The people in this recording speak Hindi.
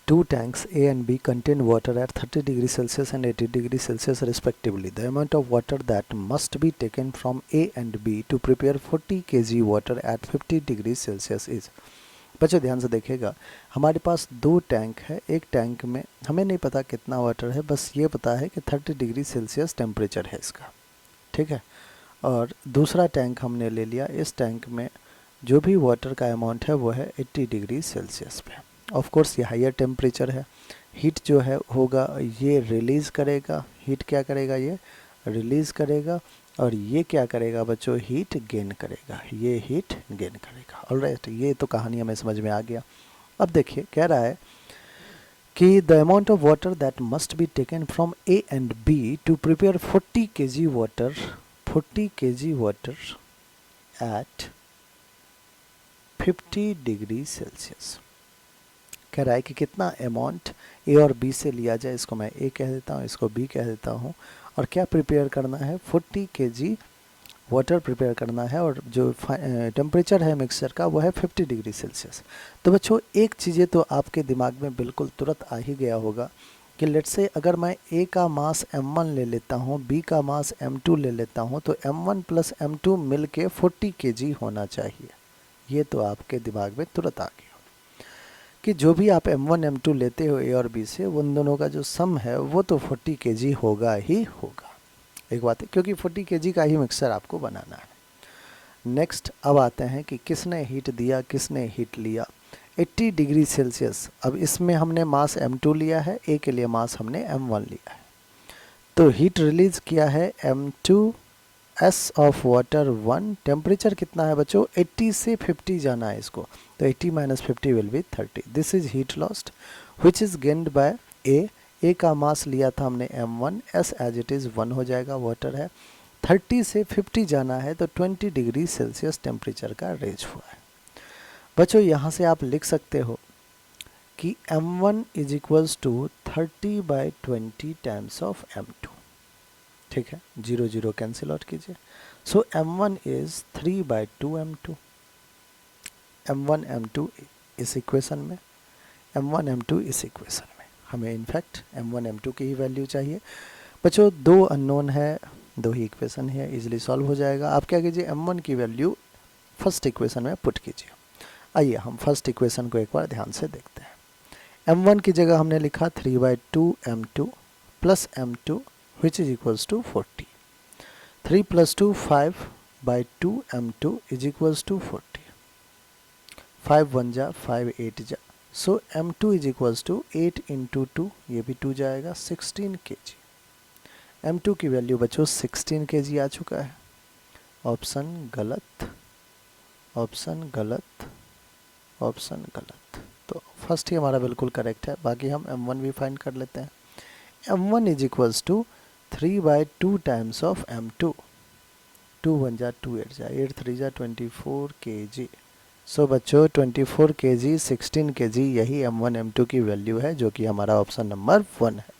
Two tanks A and B contain water at 30 degrees Celsius and 80 degrees Celsius respectively. The amount of water that must be taken from A and B to prepare 40 kg water at 50 degrees Celsius is। बच्चों ध्यान से देखिएगा, हमारे पास दो टैंक है। एक टैंक में हमें नहीं पता कितना वाटर है, बस ये पता है कि 30 डिग्री सेल्सियस टेम्परेचर है इसका, ठीक है। और दूसरा टैंक हमने ले लिया, इस टैंक में जो भी वाटर का अमाउंट है वो है 80 डिग्री सेल्सियस पे। ऑफ कोर्स ये हायर टेम्परेचर है, हीट जो है होगा ये रिलीज़ करेगा, हीट क्या करेगा, ये रिलीज़ करेगा, और ये क्या करेगा बच्चों, हीट गेन करेगा, ये हीट गेन करेगा। ऑलराइट, ये तो कहानी हमें समझ में आ गया। अब देखिए कह रहा है कि the amount of water that must be taken from A and B to prepare 40 kg water, 40 kg water at 50 degree Celsius. कह रहा है कि कितना अमाउंट ए और बी से लिया जाए, इसको मैं ए कह देता हूँ, इसको बी कह देता हूँ, और क्या प्रिपेयर करना है, 40 kg वाटर प्रिपेयर करना है, और जो टेम्परेचर है मिक्सचर का वो है 50 डिग्री सेल्सियस। तो बच्चों एक चीज़ें तो आपके दिमाग में बिल्कुल तुरंत आ ही गया होगा कि लेट्स से अगर मैं ए का मास m1 ले लेता हूँ, बी का मास m2 ले लेता हूँ, तो m1 प्लस m2 मिल के 40 kg होना चाहिए। ये तो आपके दिमाग में तुरंत आ गया कि जो भी आप m1 m2 लेते हो ए और बी से, उन दोनों का जो सम है वो तो 40 kg होगा ही होगा। एक बात है, क्योंकि 40 kg का ही मिक्सर आपको बनाना है। नेक्स्ट अब आते हैं कि किसने हीट दिया, किसने हीट लिया, 80 डिग्री सेल्सियस। अब इसमें हमने मास m2 लिया है, ए के लिए मास हमने m1 लिया है, तो हीट रिलीज किया है m2 S of water 1। Temperature कितना है बच्चों, 80 से 50 जाना है इसको, तो 80 minus 50 will be 30। This is heat lost which is gained by A का मास लिया था हमने m1, S as it is 1 हो जाएगा, वाटर है। 30 से 50 जाना है, तो 20 डिग्री सेल्सियस टेम्परेचर का रेज हुआ है। बच्चों यहाँ से आप लिख सकते हो कि m1 is equals to 30/20 times of m2, ठीक है, 0 0 कैंसिल आउट कीजिए। सो m1 is 3/2 m2, m1 m2 इस इक्वेशन में, m1 m2 इस इक्वेशन में हमें इनफैक्ट m1 m2 की ही वैल्यू चाहिए। बच्चों दो अननोन है, दो ही इक्वेशन है, इजीली सॉल्व हो जाएगा। आप क्या कीजिए, m1 की वैल्यू फर्स्ट इक्वेशन में पुट कीजिए। आइए हम फर्स्ट इक्वेशन को एक बार ध्यान से देखते हैं। m1 की जगह हमने लिखा 3/2 m2 plus m2 which is equals to 40. 3 plus 2 5/2 m2 is equals to 40. 5 1 जा 5 8 जा, so m2 is equals to 8 into 2, ये भी 2 जाएगा, 16 kg। m2 की वैल्यू बच्चों 16 kg आ चुका है। ऑप्शन गलत, ऑप्शन गलत, ऑप्शन गलत। तो फर्स्ट ही हमारा बिल्कुल करेक्ट है, बाकी हम m1 भी फाइंड कर लेते हैं। m1 is equals to 3/2 times of m2, 2 1 जा 2 8 जा 8 3 जा 24 kg। सो बच्चों 24 kg 16 kg यही m1 m2 की वैल्यू है, जो कि हमारा ऑप्शन नंबर 1 है।